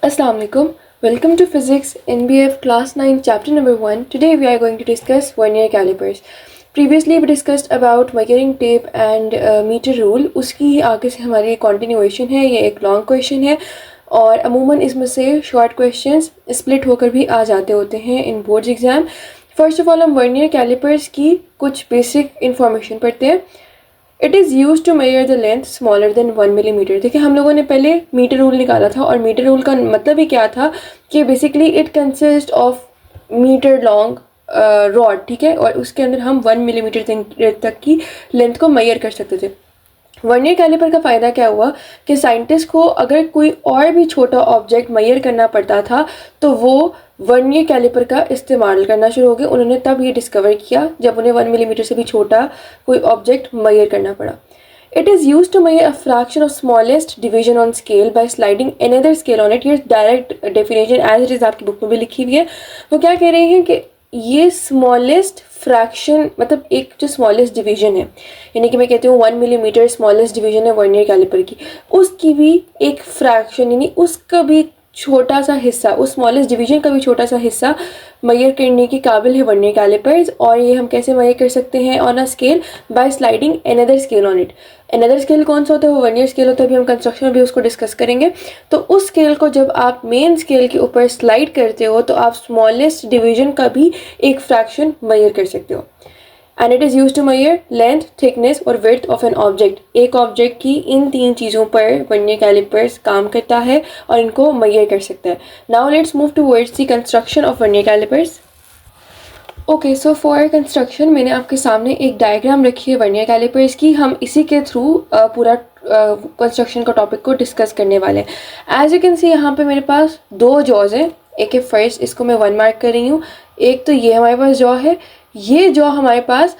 Assalamu alaikum. Welcome to Physics NBF Class 9 Chapter number 1. Today we are going to discuss vernier calipers. Previously we discussed about measuring tape and meter rule. उसकी आगे से हमारी continuation है. ये एक long question है और अमूमन इसमें से short questions split होकर भी आ जाते होते हैं in boards exam. First of all हम vernier calipers की कुछ basic information पढ़ते हैं. It is use to measure the length smaller than 1 millimetre. देखिए हम लोगों ने पहले मीटर रूल निकाला था और मीटर रूल का मतलब ही क्या था कि basically it consist of metre long rod, ठीक है, और उसके अंदर हम 1 मिलीमीटर तक की लेंथ को मेजर कर सकते थे. वर्नियर कैलिपर का फ़ायदा क्या हुआ कि साइंटिस्ट को अगर कोई और भी छोटा ऑब्जेक्ट मेजर करना पड़ता था तो वो वर्नियर कैलिपर का इस्तेमाल करना शुरू हो गए. उन्होंने तब ये डिस्कवर किया जब उन्हें 1 मिलीमीटर से भी छोटा कोई ऑब्जेक्ट मेजर करना पड़ा. It is use to measure a fraction of smallest division on scale by sliding another scale on it. ये direct definition as it is आपकी बुक में भी लिखी हुई है. वो क्या कह रहे हैं कि ये स्मॉलेस्ट फ्रैक्शन मतलब एक जो स्मॉलेस्ट डिवीजन है, यानी कि मैं कहती हूँ 1 मिलीमीटर स्मॉलेस्ट डिवीजन है वर्नियर कैलिपर की, उसकी भी एक फ्रैक्शन यानी उसका भी छोटा सा हिस्सा, उस स्मॉलेस्ट डिवीजन का भी छोटा सा हिस्सा मेजर करने के काबिल है वर्नियर कैलिपर्स. और ये हम कैसे मेजर कर सकते हैं on a scale by sliding another scale on it. Another scale कौन सा होता है? वो वर्नियर स्केल होता है. अभी हम कंस्ट्रक्शन में भी उसको डिस्कस करेंगे. तो उस स्केल को जब आप मेन स्केल के ऊपर स्लाइड करते हो तो आप स्मॉलेस्ट डिवीजन का भी एक फ्रैक्शन मेजर कर सकते हो. And it is use to measure length, thickness और विड्थ ऑफ एन ऑब्जेक्ट. एक ऑब्जेक्ट की इन 3 चीज़ों पर वर्नियर कैलिपर्स काम करता है और इनको मेजर कर सकता है. Now let's move towards the construction of vernier callipers. Okay, so for construction मैंने आपके सामने एक डायग्राम रखी है वर्नियर कैलिपर्स की. हम इसी के थ्रू पूरा कंस्ट्रक्शन का टॉपिक को डिस्कस करने वाले हैं. एज यू कैन सी यहाँ पे मेरे पास 2 जॉज हैं. एक है फर्स्ट, इसको मैं 1 मार्क कर रही हूँ. एक तो ये हमारे पास जॉ है. ये जॉ हमारे पास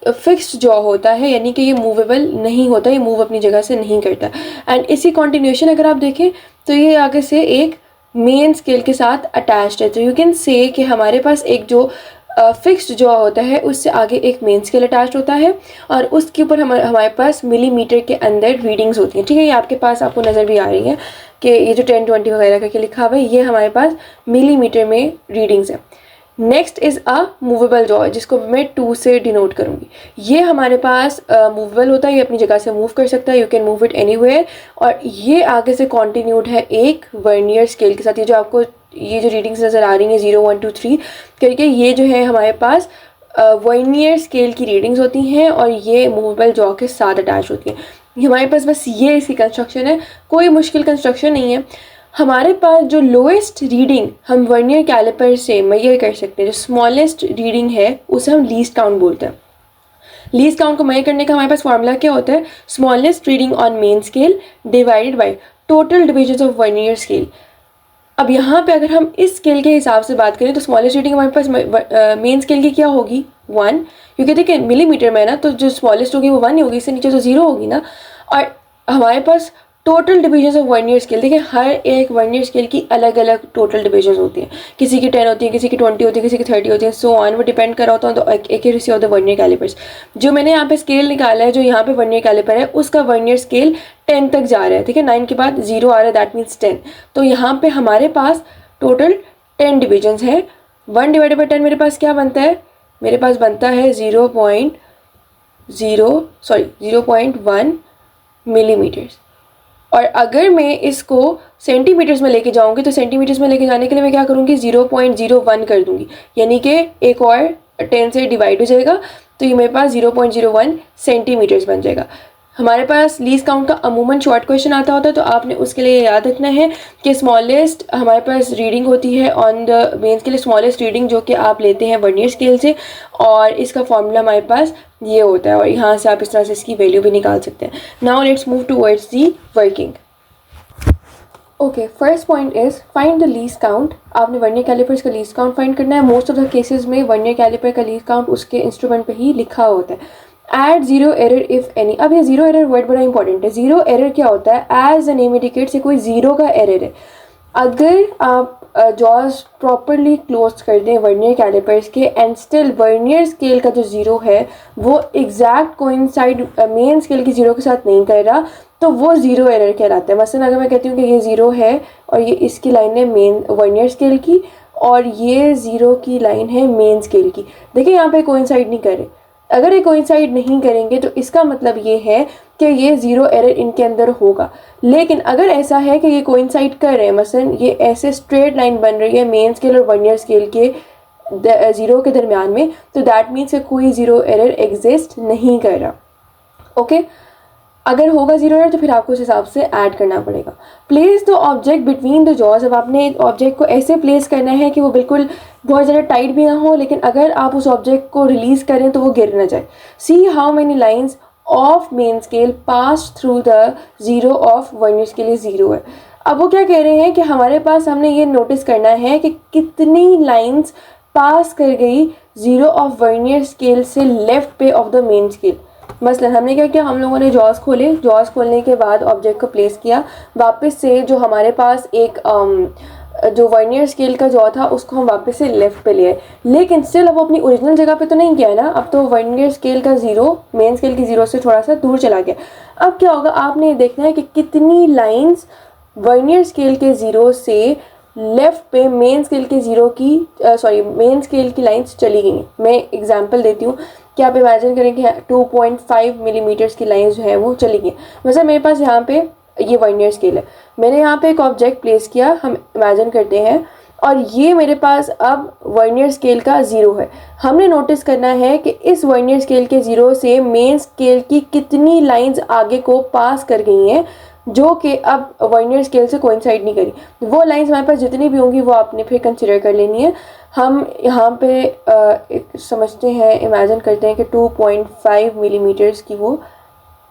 फिक्स्ड जॉ होता है, यानी कि ये मूवेबल नहीं होता, ये मूव अपनी जगह से नहीं करता. एंड इसी कॉन्टिन्यूशन अगर आप देखें तो ये आगे से एक मेन स्केल के साथ अटैच्ड है. तो यू कैन से कि हमारे पास एक जो फिक्स्ड जॉ होता है उससे आगे एक मेन स्केल अटैच होता है और उसके ऊपर हमारे पास मिलीमीटर के अंदर रीडिंग्स होती हैं. ठीक है, ये आपके पास आपको नज़र भी आ रही है कि ये जो 10, 20 वगैरह करके लिखा हुआ है ये हमारे पास मिलीमीटर में रीडिंग्स है. Next is a movable jaw, जिसको मैं 2 से डिनोट करूँगी. ये हमारे पास मूवेबल होता है, ये अपनी जगह से मूव कर सकता है. You can move it anywhere. और ये आगे से कॉन्टिन्यूड है एक वर्नियर स्केल के साथ. ये जो आपको ये जो रीडिंग्स नज़र आ रही हैं 0, 1, 2, 3 करके, ये जो है हमारे पास वर्नियर स्केल की रीडिंग्स होती हैं और ये मूवेबल जॉ के साथ अटैच होती हैं. हमारे पास बस ये इसकी कंस्ट्रक्शन है, कोई मुश्किल कंस्ट्रक्शन नहीं है. हमारे पास जो लोएस्ट रीडिंग हम वर्नियर कैलिपर से मेजर कर सकते हैं, जो स्मॉलेस्ट रीडिंग है उसे हम लीस्ट काउंट बोलते हैं. लीस्ट काउंट को मेजर करने का हमारे पास फॉर्मूला क्या होता है? Smallest reading on main scale divided by total divisions of vernier scale. अब यहाँ पे अगर हम इस स्केल के हिसाब से बात करें तो स्मॉलेस्ट रीडिंग हमारे पास मेन स्केल की क्या होगी? 1, क्योंकि देखिए मिलीमीटर में है ना, तो जो स्मॉलेस्ट होगी वो 1 ही होगी, इससे नीचे तो 0 होगी ना. और हमारे पास total divisions of vernier scale, देखिए हर एक वर्नियर स्केल की अलग अलग टोटल डिविजन्स होती हैं. किसी की 10 होती है, किसी की 20 होती है, किसी की 30 होती है, सो ऑन. वो डिपेंड कर रहा होता है तो accuracy of the vernier callipers. जो मैंने यहाँ पे स्केल निकाला है, जो यहाँ पे वर्नियर कैलिपर है उसका वर्नियर स्केल 10 तक जा रहा है. ठीक है, 9 के बाद 0 आ रहा है, दैट मीन्स 10. तो यहाँ पे हमारे पास टोटल 10 डिविजन्स हैं. 1 डिवाइडेड बाई 10 मेरे पास क्या बनता है? मेरे पास बनता है 0.1 मिलीमीटर्स. और अगर मैं इसको सेंटीमीटर्स में लेके जाऊंगी तो सेंटीमीटर्स में लेके जाने के लिए मैं क्या करूँगी? 0.01 कर दूंगी, यानी कि एक और 10 से डिवाइड हो जाएगा तो ये मेरे पास 0.01 सेंटीमीटर्स बन जाएगा. हमारे पास लीस्ट काउंट का अमूमन शॉर्ट क्वेश्चन आता होता है तो आपने उसके लिए याद रखना है कि स्मॉलेस्ट हमारे पास रीडिंग होती है on the main scale, smallest reading जो कि आप लेते हैं वर्नियर स्केल से, और इसका फॉर्मूला हमारे पास ये होता है और यहाँ से आप इस तरह से इसकी वैल्यू भी निकाल सकते हैं. Now let's move towards the working. Okay, first point is find the least count. आपने वर्नियर कैलिपर्स का लीस्ट काउंट फाइंड करना है. मोस्ट ऑफ द केसेस में वर्नियर कैलिपर का लीस्ट काउंट उसके इंस्ट्रूमेंट पे ही लिखा होता है. At 0 error if any. अब ये 0 एरर वर्ड बड़ा इंपॉर्टेंट है. 0 एरर क्या होता है? एज द नेम इंडिकेट्स, ये कोई 0 का एरर है. अगर आप जॉज प्रॉपरली क्लोज कर दें वर्नियर कैलिपर्स के एंड स्टिल वर्नियर स्केल का जो ज़ीरो है वो एग्जैक्ट कोइंसाइड मेन स्केल की ज़ीरो के साथ नहीं कर रहा, तो वो ज़ीरो एरर कहलाता है। मसलन अगर मैं कहती हूँ कि ये ज़ीरो है और ये इसकी लाइन है मेन वर्नियर स्केल की और ये ज़ीरो की लाइन है मेन स्केल की, देखिए यहाँ पे कोइंसाइड नहीं कर रहे। अगर ये कोइंसाइड नहीं करेंगे तो इसका मतलब ये है कि ये ज़ीरो एरर इनके अंदर होगा। लेकिन अगर ऐसा है कि ये कोइंसाइड कर रहे हैं, मसलन ये ऐसे स्ट्रेट लाइन बन रही है मेन स्केल और वर्नियर स्केल के ज़ीरो के दरमियान में, तो दैट मीन्स कि कोई ज़ीरो एरर एग्जिस्ट नहीं कर रहा। ओके, अगर होगा ज़ीरो एरर तो फिर आपको उस हिसाब से ऐड करना पड़ेगा। Place the object between the jaws. अब आपने ऑब्जेक्ट को ऐसे प्लेस करना है कि वो बिल्कुल बहुत ज़्यादा टाइट भी ना हो, लेकिन अगर आप उस ऑब्जेक्ट को रिलीज़ करें तो वो गिर ना जाए। See how many lines of main scale pass through the zero of vernier scale. ये ज़ीरो है। अब वो क्या कह रहे हैं कि हमारे पास हमने ये नोटिस करना है कि कितनी लाइन्स पास कर गई ज़ीरो ऑफ वर्नियर स्केल से लेफ्ट पे ऑफ द मेन स्केल। मसलन हमने क्या किया, हम लोगों ने जॉज खोले, जॉज खोलने के बाद ऑब्जेक्ट को प्लेस किया, वापस से जो हमारे पास एक जो वर्नियर स्केल का जॉ था उसको हम वापस से लेफ़्ट पे ले आए, लेकिन स्टिल अब अपनी ओरिजिनल जगह पे तो नहीं गया ना, अब तो वर्नियर स्केल का ज़ीरो मेन स्केल की ज़ीरो से थोड़ा सा दूर चला गया। अब क्या होगा, आपने देखना है कि कितनी लाइंस वर्नियर स्केल के ज़ीरो से लेफ़्ट पे मेन स्केल के ज़ीरो की मेन स्केल की लाइंस चली गई। मैं एग्जांपल देती हूँ कि आप इमेजिन करें कि 2.5 मिलीमीटर्स की लाइंस जो है वो चली गई। वैसे मेरे पास यहाँ पे ये वर्नियर स्केल है, मैंने यहाँ पे एक ऑब्जेक्ट प्लेस किया, हम इमेजिन करते हैं, और ये मेरे पास अब वर्नियर स्केल का ज़ीरो है। हमने नोटिस करना है कि इस वर्नियर स्केल के ज़ीरो से मेन स्केल की कितनी लाइंस आगे को पास कर गई हैं जो कि अब वर्नियर स्केल से कोइंसाइड नहीं करी। वो लाइंस हमारे पास जितनी भी होंगी वो आपने फिर कंसिडर कर लेनी है। हम यहाँ पे एक समझते हैं, इमेजिन करते हैं कि 2.5 मिलीमीटर्स की वो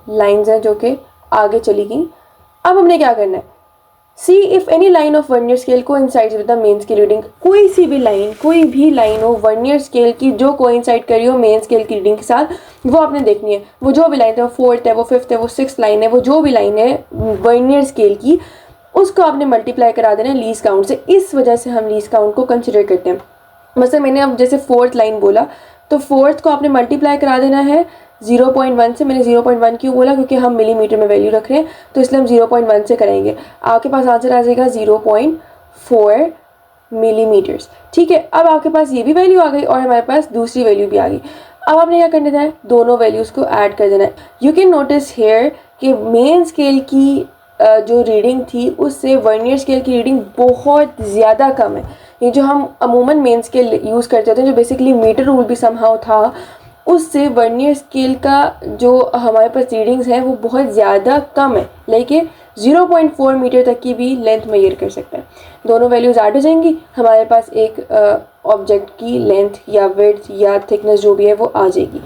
लाइंस हैं जो कि आगे चली गई। अब हमने क्या करना है, सी if any line of vernier scale coincides with the main scale reading. कोई भी लाइन हो वर्नियर स्केल की जो कोइंसाइड करी हो मेन स्केल की रीडिंग के साथ, वो आपने देखनी है। वो जो भी लाइन है, वो फोर्थ है, वो फिफ्थ है, वो सिक्स लाइन है, वो जो भी लाइन है वर्नियर स्केल की, उसको आपने मल्टीप्लाई करा देना है लीस्ट काउंट से। इस वजह से हम लीस्ट काउंट को कंसिडर करते हैं। मतलब मैंने अब जैसे फोर्थ लाइन बोला तो फोर्थ को आपने मल्टीप्लाई करा देना है 0.1 से। मैंने 0.1 क्यों बोला, क्योंकि हम मिलीमीटर में वैल्यू रख रहे हैं, तो इसलिए हम 0.1 से करेंगे। आपके पास आंसर आ जाएगा 0.4 मिलीमीटर्स। ठीक है, अब आपके पास ये भी वैल्यू आ गई और हमारे पास दूसरी वैल्यू भी आ गई। अब आपने क्या कर देना है, दोनों वैल्यूज़ को ऐड कर देना है। यू कैन नोटिस हेयर कि मेन स्केल की जो रीडिंग थी उससे वर्नियर स्केल की रीडिंग बहुत ज़्यादा कम है। ये जो हम अमूमन मेन स्केल यूज़ करते थे, जो बेसिकली मीटर रूल भी समहाउ था, उससे वर्नियर स्केल का जो हमारे पास रीडिंग्स हैं वो बहुत ज़्यादा कम है, लेकिन 0.4 मीटर तक की भी लेंथ मेजर कर सकते हैं। दोनों वैल्यूज़ ऐड हो जाएंगी, हमारे पास एक ऑब्जेक्ट की लेंथ या विड्थ या थिकनेस जो भी है वो आ जाएगी।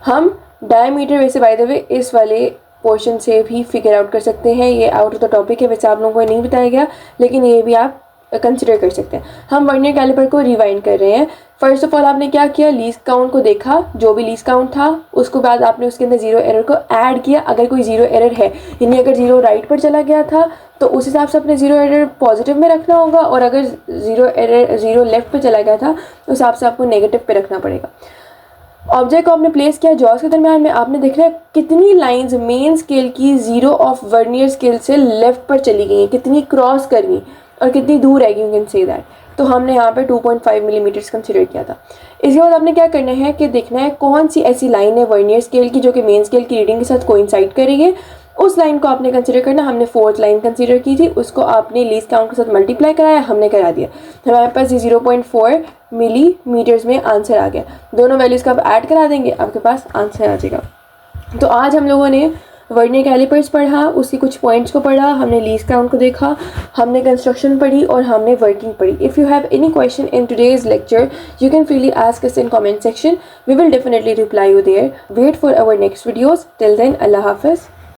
हम डायमीटर वैसे बाय द वे इस वाले पोर्शन से भी फिगर आउट कर सकते हैं। ये आउट ऑफ द टॉपिक है, वैसे आप लोगों को नहीं बताया गया, लेकिन ये भी आप कंसिडर कर सकते हैं। हम वर्नियर कैलिपर को रिवाइंड कर रहे हैं। फर्स्ट ऑफ ऑल आपने क्या किया, लीस्ट काउंट को देखा, जो भी लीस्ट काउंट था, उसके बाद आपने उसके अंदर ज़ीरो एरर को ऐड किया। अगर कोई ज़ीरो एरर है, यानी अगर ज़ीरो राइट पर चला गया था तो उस हिसाब से अपने ज़ीरो एरर पॉजिटिव में रखना होगा, और अगर ज़ीरो लेफ्ट पर चला गया था उस हिसाब से आपको नेगेटिव पे रखना पड़ेगा। ऑब्जेक्ट को आपने प्लेस किया जॉज के दरमियान में, आपने देखना है कितनी लाइंस मेन स्केल की ज़ीरो ऑफ वर्नियर स्केल से लेफ्ट पर चली गई हैं, कितनी क्रॉस कर गई और कितनी दूर रहेगी, यू कैन से दैट। तो हमने यहाँ पे 2.5 मिलीमीटर्स कंसिडर किया था। इसके बाद आपने क्या करना है कि देखना है कौन सी ऐसी लाइन है वर्नियर स्केल की जो कि मेन स्केल की रीडिंग के साथ कोइंसाइड कर रही है। उस लाइन को आपने कंसिडर करना। हमने फोर्थ लाइन कंसिडर की थी, उसको आपने लीस्ट काउंट के साथ मल्टीप्लाई कराया, हमने करा दिया। हमारे पास ये 0.4 मिलीमीटर्स में आंसर आ गया। दोनों वैल्यूज़ का आप ऐड करा देंगे, आपके पास आंसर आ जाएगा। तो आज हम लोगों ने वर्नियर कैलिपर्स पढ़ा, उसकी कुछ पॉइंट्स को पढ़ा, हमने लीस्ट काउंट को देखा, हमने कंस्ट्रक्शन पढ़ी और हमने वर्किंग पढ़ी। If you have any question in today's lecture, you can freely ask us in comment section. We will definitely reply you there. Wait for our next videos. Till then, Allah Hafiz.